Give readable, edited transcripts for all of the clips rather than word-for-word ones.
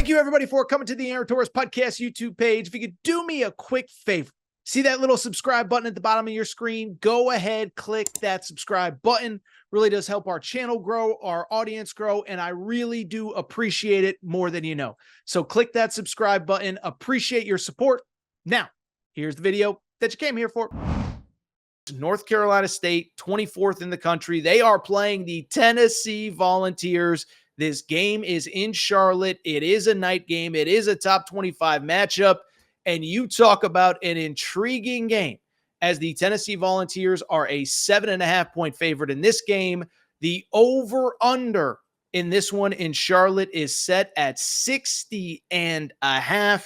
Thank you, everybody, for coming to the Aaron Torres Podcast YouTube page. If you could do me a quick favor, see that little subscribe button at the bottom of your screen? Go ahead, click that subscribe button. Really does help our channel grow, our audience grow, and I really do appreciate it more than you know. So click that subscribe button. Appreciate your support. Now, here's the video that you came here for. North Carolina State, 24th in the country. They are playing the Tennessee Volunteers. This game is in Charlotte. It is a night game. It is a top 25 matchup. And you talk about an intriguing game as the Tennessee Volunteers are a 7.5-point favorite in this game. The over-under in this one in Charlotte is set at 60.5.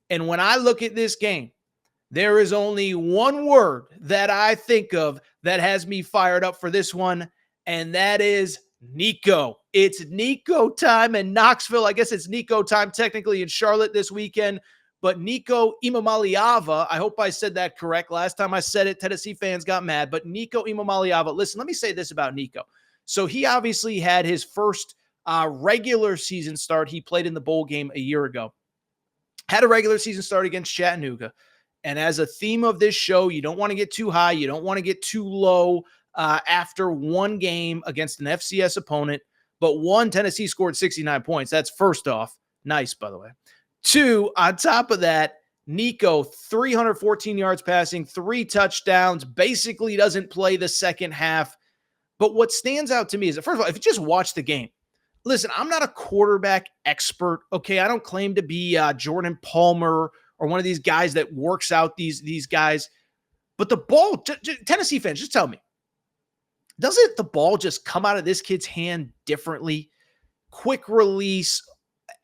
And when I look at this game, there is only one word that I think of that has me fired up for this one, and that is Nico. It's Nico time in Knoxville. I guess it's Nico time technically in Charlotte this weekend, but Nico Iamaleava, I hope I said that correct. Last time I said it, Tennessee fans got mad, but Nico Iamaleava, listen, let me say this about Nico. So he obviously had his first regular season start. He played in the bowl game a year ago. Had a regular season start against Chattanooga. And as a theme of this show, you don't want to get too high. You don't want to get too low after one game against an FCS opponent. But one, Tennessee scored 69 points. That's first off. Nice, by the way. Two, on top of that, Nico, 314 yards passing, 3 touchdowns, basically doesn't play the second half. But what stands out to me is that, first of all, if you just watch the game, listen, I'm not a quarterback expert, okay? I don't claim to be Jordan Palmer or one of these guys that works out these guys. But the ball, Tennessee fans, just tell me, doesn't the ball just come out of this kid's hand differently? Quick release,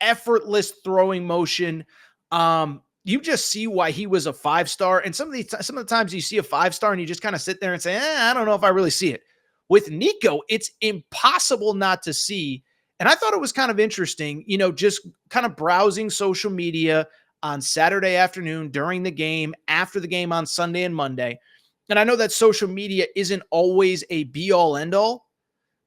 effortless throwing motion. You just see why he was a 5-star. And some of the times you see a 5-star and you just kind of sit there and say, I don't know if I really see it. With Nico, it's impossible not to see. And I thought it was kind of interesting, just kind of browsing social media on Saturday afternoon, during the game, after the game on Sunday and Monday. And I know that social media isn't always a be-all, end-all,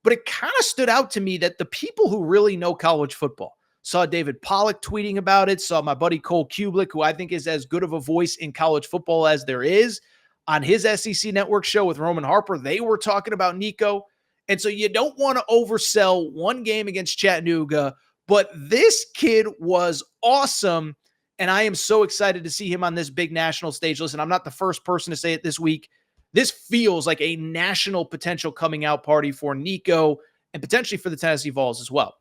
but it kind of stood out to me that the people who really know college football, saw David Pollack tweeting about it, saw my buddy Cole Kublik, who I think is as good of a voice in college football as there is, on his SEC Network show with Roman Harper. They were talking about Nico. And so you don't want to oversell one game against Chattanooga, but this kid was awesome. And I am so excited to see him on this big national stage. Listen, I'm not the first person to say it this week. This feels like a national potential coming out party for Nico and potentially for the Tennessee Vols as well.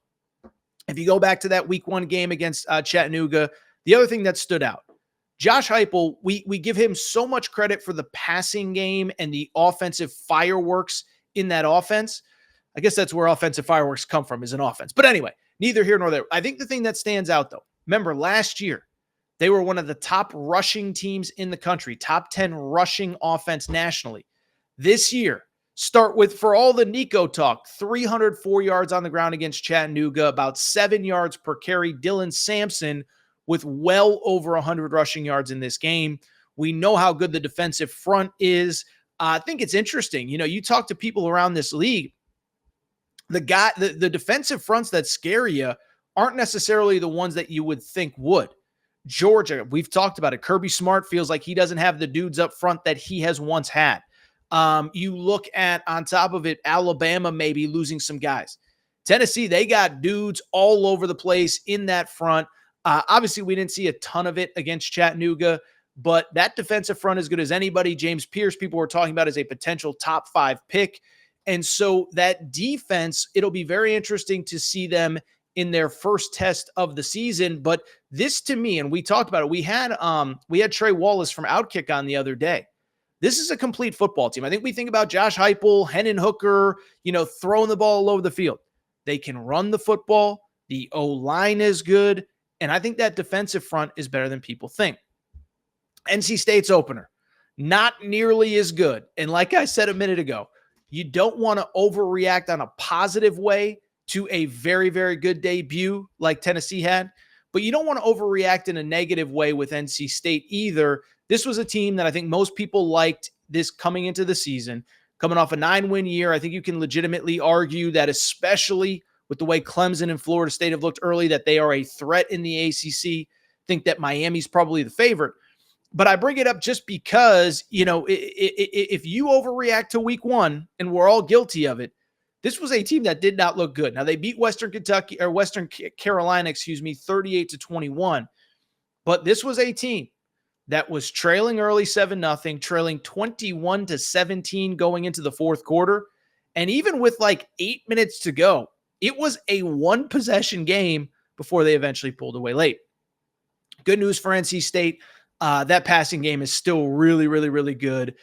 If you go back to that week 1 game against Chattanooga, the other thing that stood out, Josh Heupel, we give him so much credit for the passing game and the offensive fireworks in that offense. I guess that's where offensive fireworks come from, is an offense. But anyway, neither here nor there. I think the thing that stands out, though, remember last year, they were one of the top rushing teams in the country, top 10 rushing offense nationally. This year, start with, for all the Nico talk, 304 yards on the ground against Chattanooga, about 7 yards per carry. Dylan Sampson with well over 100 rushing yards in this game. We know how good the defensive front is. I think it's interesting. You talk to people around this league, the defensive fronts that scare you aren't necessarily the ones that you would think would. Georgia, we've talked about it. Kirby Smart feels like he doesn't have the dudes up front that he has once had. You look at, on top of it, Alabama maybe losing some guys. Tennessee, they got dudes all over the place in that front. Obviously, we didn't see a ton of it against Chattanooga, but that defensive front as good as anybody. James Pierce, people were talking about as a potential top 5 pick. And so that defense, it'll be very interesting to see them in their first test of the season. But this, to me, and we talked about it, we had Trey Wallace from Outkick on the other day. This is a complete football team. I think we think about Josh Heupel, Hendon Hooker, throwing the ball all over the field. They can run the football. The O-line is good. And I think that defensive front is better than people think. NC State's opener, not nearly as good. And like I said a minute ago, you don't want to overreact on a positive way to a very, very good debut like Tennessee had, but you don't want to overreact in a negative way with NC State either. This was a team that I think most people liked this coming into the season, coming off a 9-win year. I think you can legitimately argue that, especially with the way Clemson and Florida State have looked early, that they are a threat in the ACC. Think that Miami's probably the favorite. But I bring it up just because, if you overreact to week one, and we're all guilty of it, this was a team that did not look good. Now, they beat Western Carolina, 38-21. But this was a team that was trailing early 7-0, trailing 21-17 going into the fourth quarter. And even with like 8 minutes to go, it was a one possession game before they eventually pulled away late. Good news for NC State. That passing game is still really, really, really good.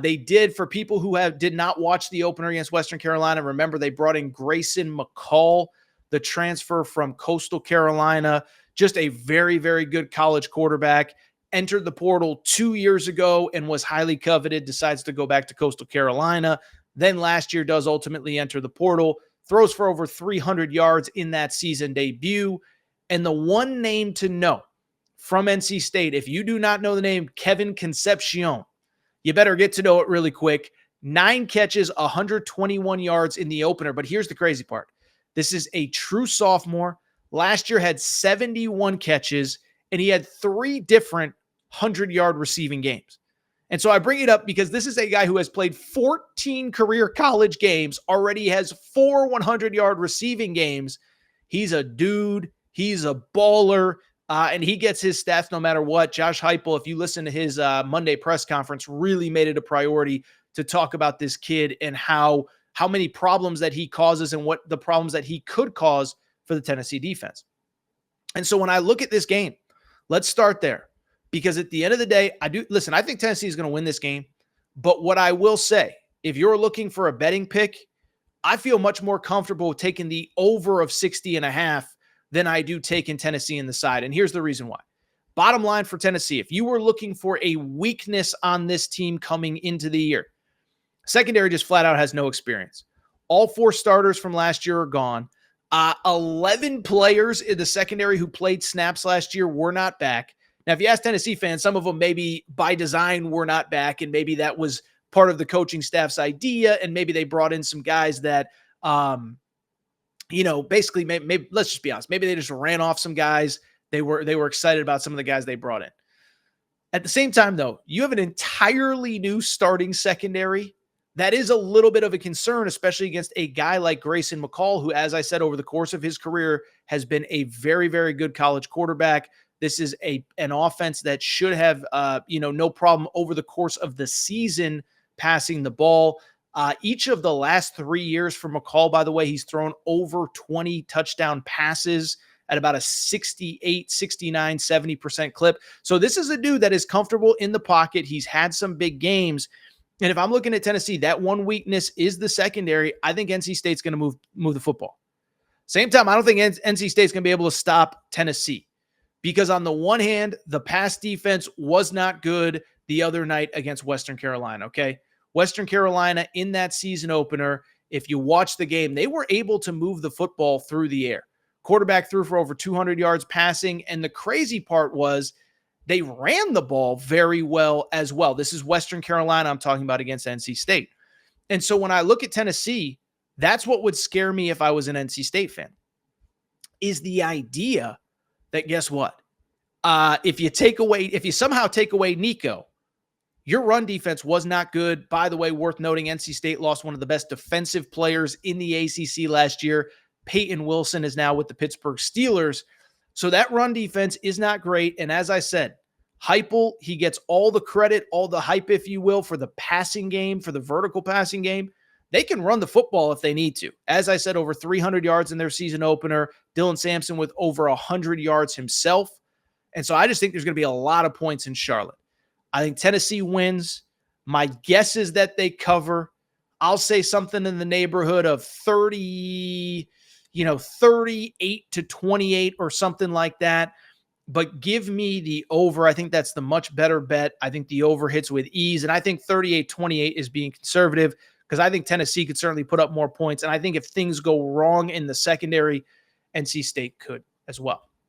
They did, for people who did not watch the opener against Western Carolina, remember they brought in Grayson McCall, the transfer from Coastal Carolina, just a very, very good college quarterback. Entered the portal 2 years ago and was highly coveted, decides to go back to Coastal Carolina. Then last year does ultimately enter the portal, throws for over 300 yards in that season debut. And the one name to know from NC State, if you do not know the name Kevin Concepcion, you better get to know it really quick. 9 catches, 121 yards in the opener. But here's the crazy part. This is a true sophomore. Last year had 71 catches, and he had 3 different 100-yard receiving games. And so I bring it up because this is a guy who has played 14 career college games, already has 4 100-yard receiving games. He's a dude. He's a baller. And he gets his stats no matter what. Josh Heupel, if you listen to his Monday press conference, really made it a priority to talk about this kid and how many problems that he causes and what the problems that he could cause for the Tennessee defense. And so when I look at this game, let's start there. Because at the end of the day, I think Tennessee is going to win this game. But what I will say, if you're looking for a betting pick, I feel much more comfortable with taking the over of 60.5 than I do taking Tennessee in the side. And here's the reason why. Bottom line for Tennessee, if you were looking for a weakness on this team coming into the year, secondary just flat out has no experience. All 4 starters from last year are gone. 11 players in the secondary who played snaps last year were not back. Now, if you ask Tennessee fans, some of them maybe by design were not back, and maybe that was part of the coaching staff's idea, and maybe they brought in some guys that, basically, maybe let's just be honest, maybe they just ran off some guys. They were excited about some of the guys they brought in. At the same time, though, you have an entirely new starting secondary. That is a little bit of a concern, especially against a guy like Grayson McCall, who, as I said, over the course of his career has been a very, very good college quarterback. This is an offense that should have, no problem over the course of the season passing the ball. Each of the last 3 years for McCall, by the way, he's thrown over 20 touchdown passes at about a 68, 69, 70% clip. So this is a dude that is comfortable in the pocket. He's had some big games. And if I'm looking at Tennessee, that one weakness is the secondary. I think NC State's going to move the football. Same time, I don't think NC State's going to be able to stop Tennessee. Because on the one hand, the pass defense was not good the other night against Western Carolina, okay? Western Carolina in that season opener, if you watch the game, they were able to move the football through the air. Quarterback threw for over 200 yards passing, and the crazy part was they ran the ball very well as well. This is Western Carolina I'm talking about against NC State. And so when I look at Tennessee, that's what would scare me if I was an NC State fan, is the idea that, guess what? If you somehow take away Nico, your run defense was not good. By the way, worth noting, NC State lost one of the best defensive players in the ACC last year. Peyton Wilson is now with the Pittsburgh Steelers. So that run defense is not great. And as I said, Heupel, he gets all the credit, all the hype, if you will, for the passing game, for the vertical passing game. They can run the football if they need to. As I said, over 300 yards in their season opener. Dylan Sampson with over 100 yards himself. And so I just think there's going to be a lot of points in Charlotte. I think Tennessee wins. My guess is that they cover. I'll say something in the neighborhood of 38-28 or something like that. But give me the over. I think that's the much better bet. I think the over hits with ease. And I think 38-28 is being conservative because I think Tennessee could certainly put up more points. And I think if things go wrong in the secondary, NC State could as well.